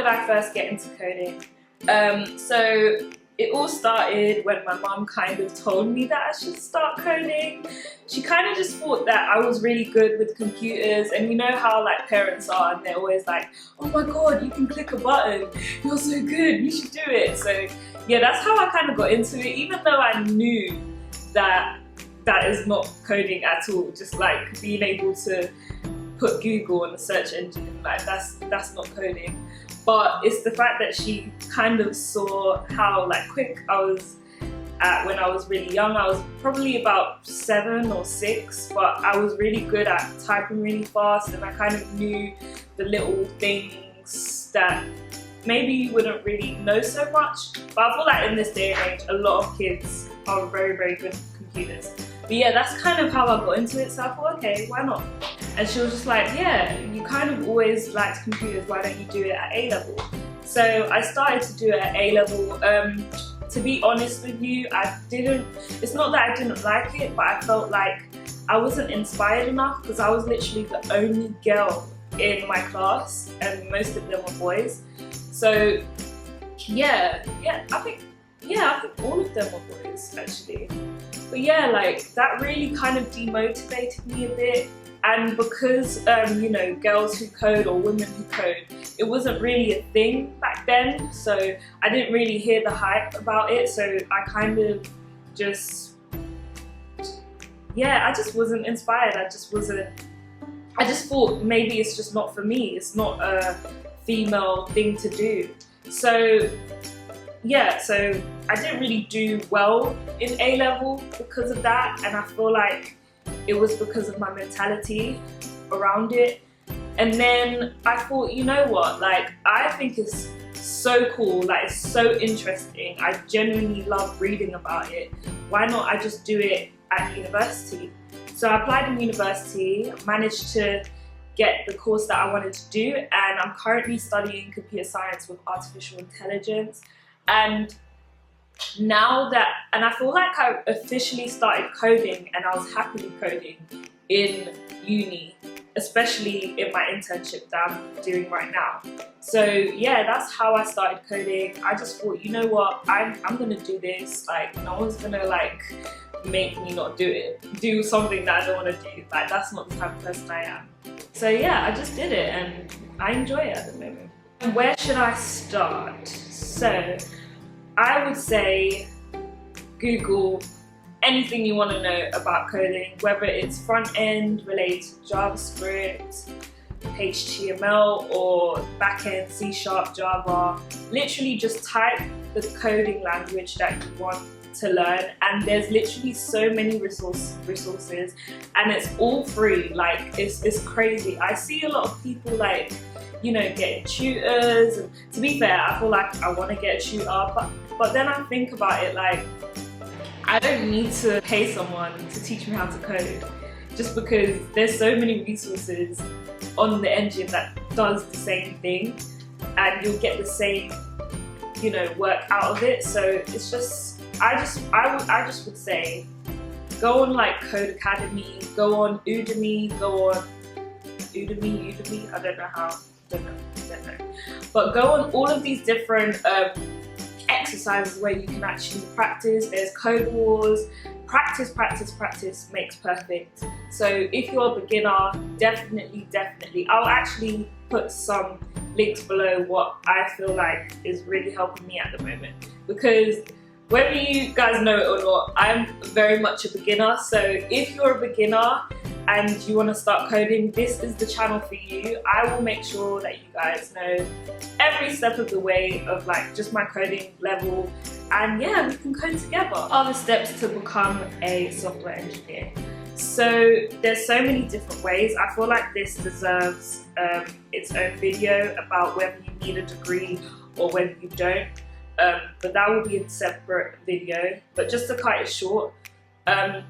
did I first get into coding? So it all started when my mum kind of told me that I should start coding. She kind of just thought that I was really good with computers, and you know how like parents are, and they're always like, oh my god, you can click a button, you're so good, you should do it. So yeah, that's how I kind of got into it, even though I knew that that is not coding at all. Just like being able to put Google on the search engine, like that's not coding. But it's the fact that she kind of saw how like quick I was at when I was really young. I was probably about 7 or 6, but I was really good at typing really fast, and I kind of knew the little things that maybe you wouldn't really know so much. But I feel like in this day and age, a lot of kids are very, very good at computers. But yeah, that's kind of how I got into it, so I thought, okay, why not? And she was just like, yeah, you kind of always liked computers, why don't you do it at A-level? So I started to do it at A-level. To be honest with you, it's not that I didn't like it, but I felt like I wasn't inspired enough, because I was literally the only girl in my class, and most of them were boys. So yeah, I think all of them were boys actually. But yeah, like that really kind of demotivated me a bit. And because you know, girls who code or women who code, it wasn't really a thing back then, so I didn't really hear the hype about it. So I kind of just, yeah, I just wasn't inspired. I just thought maybe it's just not for me. It's not a female thing to do. So yeah, so I didn't really do well in A-level because of that, and I feel like it was because of my mentality around it. And then I thought, you know what, like I think it's so cool, like it's so interesting, I genuinely love reading about it. Why not I just do it at university? So I applied in university, managed to get the course that I wanted to do, and I'm currently studying computer science with artificial intelligence. And now that, and I feel like I officially started coding, and I was happily coding in uni, especially in my internship that I'm doing right now. So yeah, that's how I started coding. I just thought, you know what, I'm gonna do this. Like no one's gonna like make me not do something that I don't want to do. Like that's not the type of person I am. So yeah, I just did it, and I enjoy it at the moment. Where should I start? So I would say Google anything you want to know about coding, whether it's front end related to JavaScript, HTML, or back end C#, Java. Literally just type the coding language that you want to learn, and there's literally so many resources, and it's all free. Like it's crazy. I see a lot of people like, you know, getting tutors, and to be fair, I feel like I want to get a tutor, but then I think about it, like I don't need to pay someone to teach me how to code, just because there's so many resources on the engine that does the same thing, and you'll get the same, you know, work out of it. So it's just, I just would say go on like Code Academy, go on Udemy, Udemy, I don't know, but go on all of these different exercises where you can actually practice. There's Code Wars. Practice makes perfect. So if you're a beginner, definitely, I'll actually put some links below what I feel like is really helping me at the moment, because whether you guys know it or not, I'm very much a beginner. So if you're a beginner and you want to start coding, this is the channel for you. I will make sure that you guys know every step of the way of like just my coding level, and yeah, we can code together. Other steps to become a software engineer. So there's so many different ways. I feel like this deserves its own video about whether you need a degree or whether you don't. But that will be a separate video. But just to cut it short,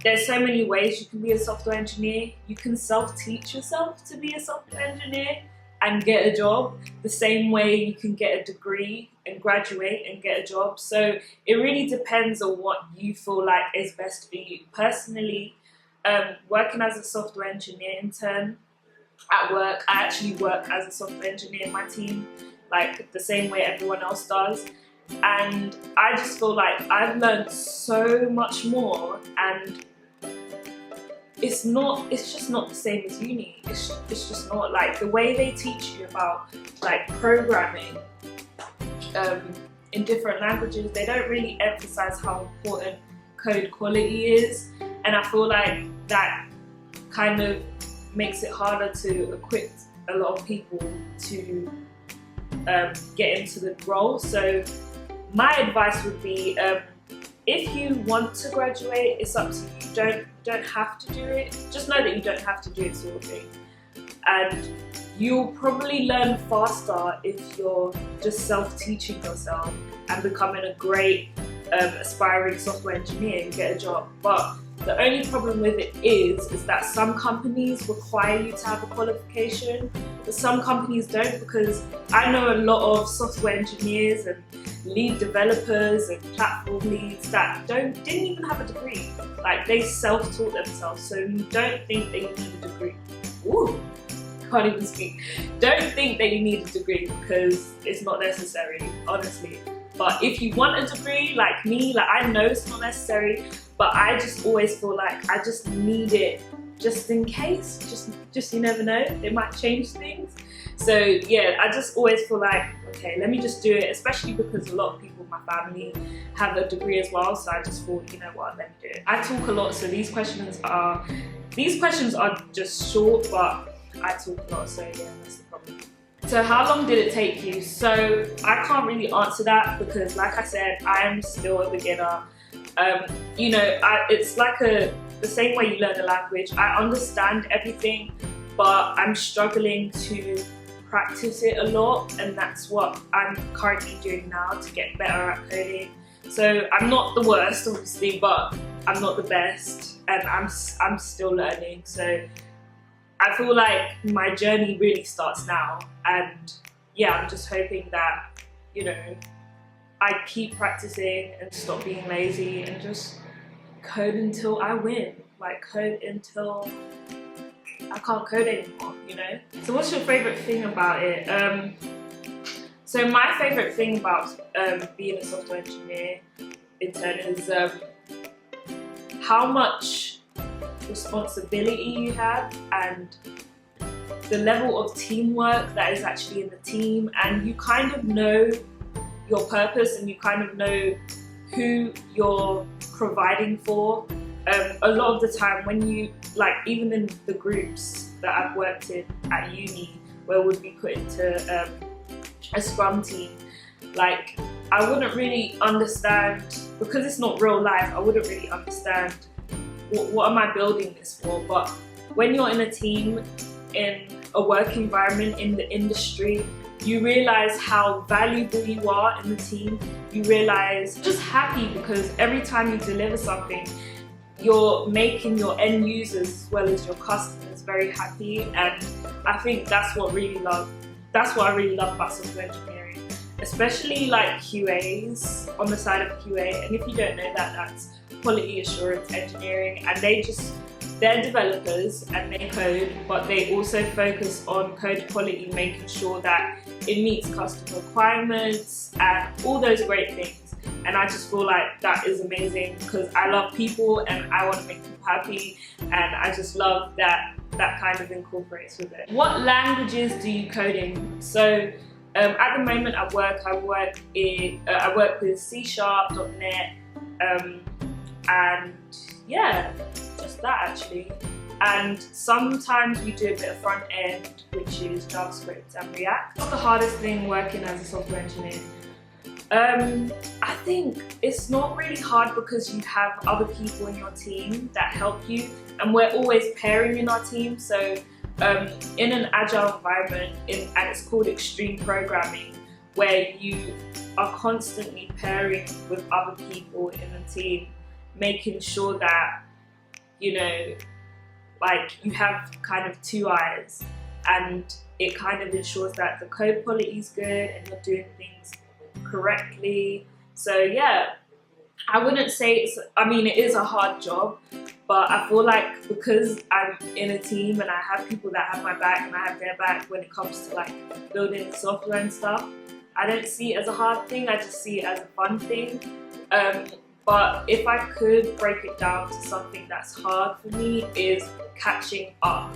there's so many ways you can be a software engineer. You can self-teach yourself to be a software engineer and get a job, the same way you can get a degree and graduate and get a job. So it really depends on what you feel like is best for you. Personally, working as a software engineer intern at work, I actually work as a software engineer in my team. like the same way everyone else does. And I just feel like I've learned so much more, and it's just not the same as uni. It's just not. Like, the way they teach you about like programming in different languages, they don't really emphasize how important code quality is, and I feel like that kind of makes it harder to equip a lot of people to get into the role. So my advice would be, if you want to graduate, it's up to you. You don't have to do it. Just know that you don't have to do it, sort of thing. And you'll probably learn faster if you're just self-teaching yourself and becoming a great aspiring software engineer and get a job. But the only problem with it is that some companies require you to have a qualification, but some companies don't, because I know a lot of software engineers and lead developers and platform leads that didn't even have a degree. Like, they self-taught themselves, so don't think that you need a degree. Ooh, can't even speak. Don't think that you need a degree, because it's not necessary, honestly. But if you want a degree, like me, like, I know it's not necessary, but I just always feel like I just need it just in case. Just you never know, it might change things. So yeah, I just always feel like, okay, let me just do it, especially because a lot of people in my family have a degree as well. So I just thought, you know what, let me do it. I talk a lot, so these questions are just short, but I talk a lot, so yeah, that's the problem. So how long did it take you? So I can't really answer that, because like I said, I am still a beginner. You know, it's like the same way you learn a language. I understand everything, but I'm struggling to practice it a lot, and that's what I'm currently doing now to get better at coding. So I'm not the worst, obviously, but I'm not the best, and I'm still learning. So I feel like my journey really starts now, and yeah, I'm just hoping that, you know, I keep practicing and stop being lazy and just code until I win. Like, code until I can't code anymore, you know? So what's your favourite thing about it? So my favourite thing about being a software engineer intern is how much responsibility you have, and the level of teamwork that is actually in the team, and you kind of know your purpose, and you kind of know who you're providing for. A lot of the time when you, like, even in the groups that I've worked in at uni, where we'd be put into a scrum team, like, I wouldn't really understand, because it's not real life, I wouldn't really understand what am I building this for. But when you're in a team, in a work environment, in the industry, you realize how valuable you are in the team. You realize, just happy, because every time you deliver something, you're making your end users as well as your customers very happy. And I think that's what I really love about software engineering, especially like QAs, on the side of QA. And if you don't know that, that's quality assurance engineering, and they're developers and they code, but they also focus on code quality, making sure that it meets customer requirements and all those great things. And I just feel like that is amazing, because I love people and I want to make people happy, and I just love that kind of incorporates with it. What languages do you code in? So at the moment I work with C#, .NET, and yeah, just that actually. And sometimes we do a bit of front end, which is JavaScript and React. What's the hardest thing working as a software engineer? I think it's not really hard, because you have other people in your team that help you, and we're always pairing in our team. So in an agile environment, and it's called extreme programming, where you are constantly pairing with other people in the team, making sure that, you know, like, you have kind of two eyes, and it kind of ensures that the code quality is good and you're doing things correctly. So yeah, I wouldn't say it is a hard job, But I feel like because I'm in a team and I have people that have my back and I have their back when it comes to like building software and stuff, I don't see it as a hard thing, I just see it as a fun thing. But if I could break it down to something that's hard for me, is catching up.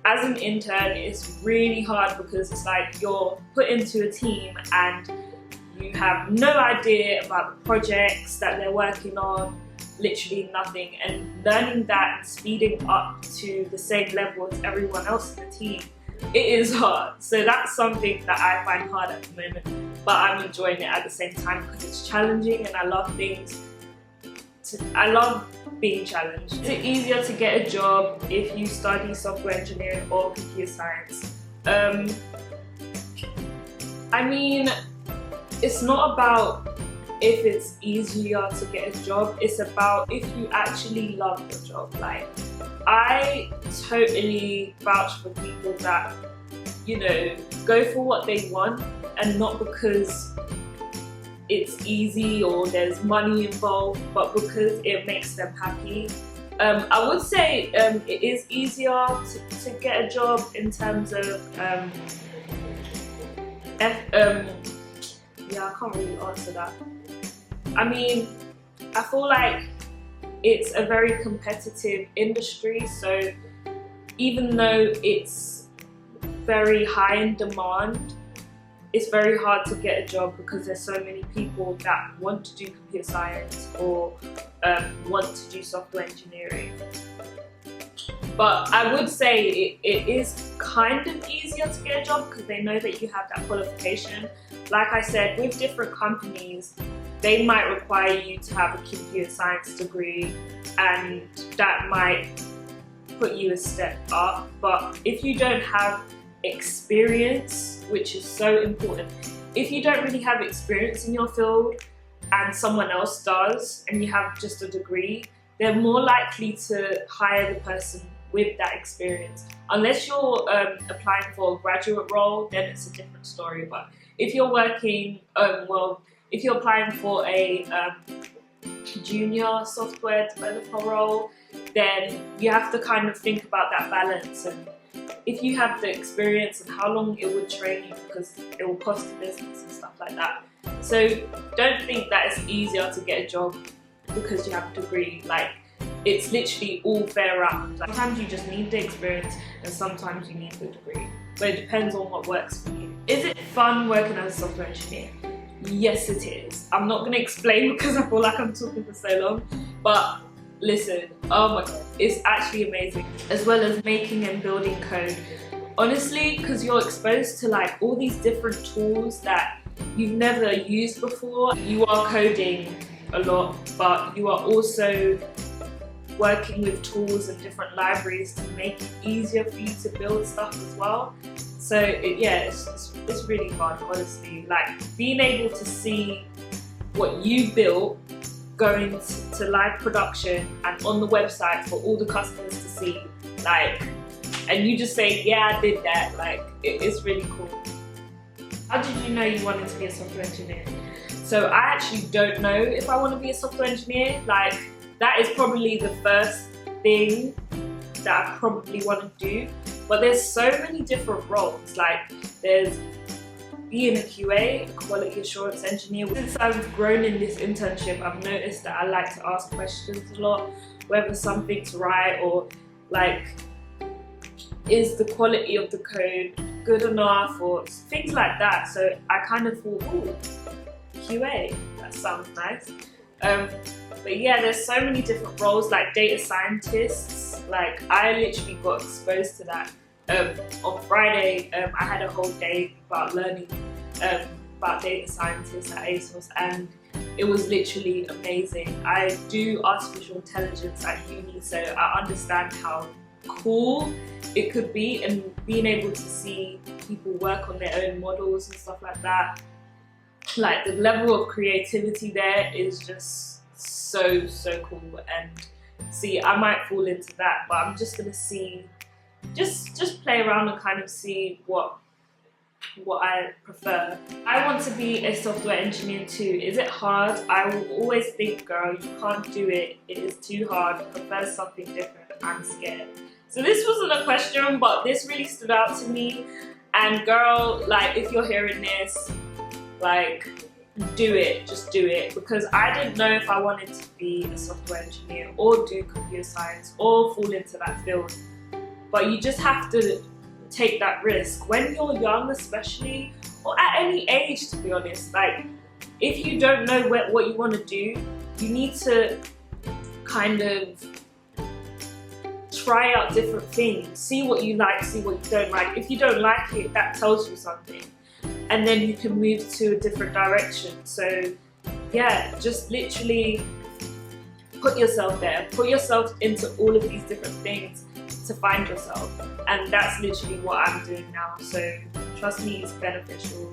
As an intern, it's really hard because it's like you're put into a team and you have no idea about the projects that they're working on, literally nothing, and learning that and speeding up to the same level as everyone else in the team, it is hard. So that's something that I find hard at the moment, but I'm enjoying it at the same time because it's challenging and I love being challenged. Is it easier to get a job if you study software engineering or computer science? I mean, it's not about if it's easier to get a job, it's about if you actually love your job. Like, I totally vouch for people that, you know, go for what they want and not because it's easy or there's money involved, but because it makes them happy. I would say it is easier to get a job in terms of yeah, I can't really answer that. I mean, I feel like it's a very competitive industry, so even though it's very high in demand, it's very hard to get a job because there's so many people that want to do computer science or want to do software engineering. But I would say it is kind of easier to get a job because they know that you have that qualification. Like I said, with different companies, they might require you to have a computer science degree and that might put you a step up. But if you don't have experience, which is so important, if you don't really have experience in your field and someone else does and you have just a degree, they're more likely to hire the person with that experience. Unless you're applying for a graduate role, then it's a different story. But if you're working, if you're applying for a junior software developer role, then you have to kind of think about that balance and if you have the experience and how long it would train you, because it will cost the business and stuff like that. So don't think that it's easier to get a job because you have a degree. Like, it's literally all fair round. Like, sometimes you just need the experience and sometimes you need the degree. But it depends on what works for you. Is it fun working as a software engineer? Yes, it is. I'm not going to explain because I feel like I'm talking for so long, but listen, oh my god, it's actually amazing. As well as making and building code. Honestly, because you're exposed to like all these different tools that you've never used before. You are coding a lot, but you are also working with tools and different libraries to make it easier for you to build stuff as well. So yeah, it's really fun, honestly. Like, being able to see what you built going to live production and on the website for all the customers to see, like, and you just say, yeah, I did that. Like, it's really cool. How did you know you wanted to be a software engineer? So I actually don't know if I want to be a software engineer. Like, that is probably the first thing that I probably want to do. But there's so many different roles. Like, there's being a QA, a quality assurance engineer. Since I've grown in this internship, I've noticed that I like to ask questions a lot, whether something to write or like, is the quality of the code good enough or things like that. So I kind of thought, ooh, QA, that sounds nice. But yeah, there's so many different roles, like data scientists. Like, I literally got exposed to that. On Friday, I had a whole day about learning about data scientists at ASOS, and it was literally amazing. I do artificial intelligence at uni, so I understand how cool it could be, and being able to see people work on their own models and stuff like that. Like, the level of creativity there is just so cool, and see, I might fall into that, but I'm just gonna see, just play around and kind of see what what I prefer. I want to be a software engineer too. Is it hard? I will always think, girl, you can't do it. It is too hard. I prefer something different. I'm scared. So this wasn't a question, but this really stood out to me. And girl, like, if you're hearing this, like, do it, just do it, because I didn't know if I wanted to be a software engineer or do computer science or fall into that field. But you just have to take that risk when you're young, especially, or at any age, to be honest. Like, if you don't know what you want to do, you need to kind of try out different things, see what you like, see what you don't like. If you don't like it, that tells you something, and then you can move to a different direction. So yeah, just literally put yourself there, put yourself into all of these different things to find yourself, and that's literally what I'm doing now. So trust me, it's beneficial.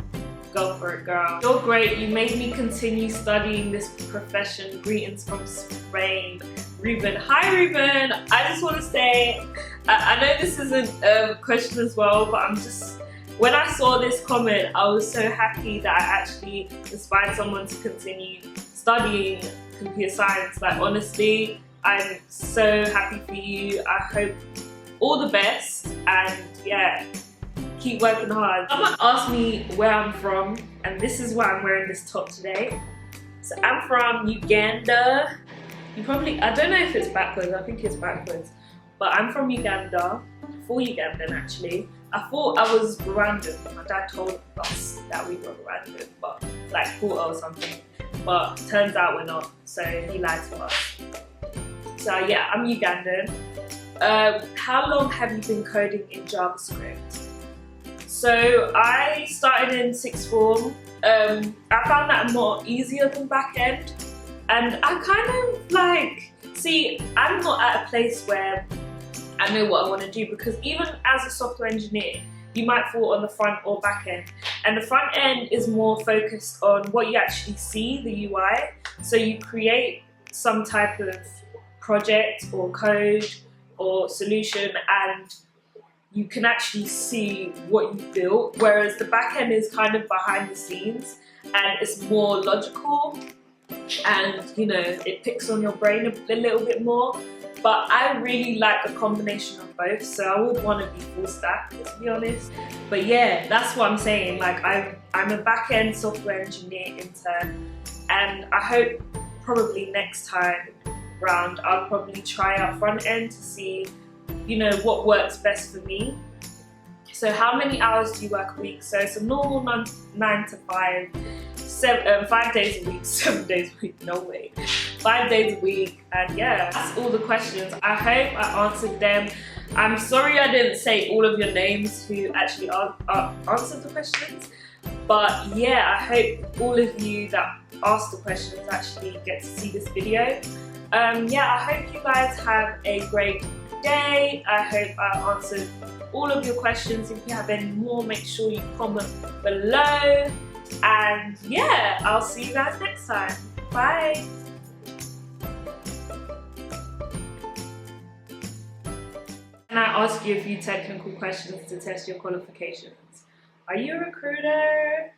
Go for it, girl. You're great. You made me continue studying this profession. Greetings from Spain. Ruben. Hi, Ruben. I just want to say, I know this isn't a question as well, but I'm just, when I saw this comment, I was so happy that I actually inspired someone to continue studying computer science. Like, honestly, I'm so happy for you. I hope all the best, and yeah, keep working hard. Someone asked me where I'm from, and this is why I'm wearing this top today. So I'm from Uganda. You probably, I don't know if it's backwards, I think it's backwards, but I'm from Uganda, full Ugandan actually. I thought I was Rwandan. My dad told us that we were Rwandan, but like Porto or something, but turns out we're not, so he lied to us. So yeah, I'm Ugandan. How long have you been coding in JavaScript? So I started in sixth form. I found that more easier than backend, and I kind of like, see, I'm not at a place where I know what I want to do, because even as a software engineer, you might fall on the front or back end, and the front end is more focused on what you actually see, the UI. So you create some type of project or code or solution, and you can actually see what you built, whereas the back end is kind of behind the scenes and it's more logical, and you know, it picks on your brain a little bit more. But I really like a combination of both, so I would want to be full stack, to be honest. But yeah, that's what I'm saying. Like, I'm a back-end software engineer intern, and I hope probably next time round I'll probably try out front end to see, you know, what works best for me. So how many hours do you work a week? So it's a normal 9 to 5, 5 days a week, 7 days a week, no way. 5 days a week, and yeah, that's all the questions. I hope I answered them. I'm sorry I didn't say all of your names who actually answered the questions, but yeah, I hope all of you that asked the questions actually get to see this video. Yeah, I hope you guys have a great day. I hope I answered all of your questions. If you have any more, make sure you comment below, and yeah, I'll see you guys next time. Bye. Can I ask you a few technical questions to test your qualifications? Are you a recruiter?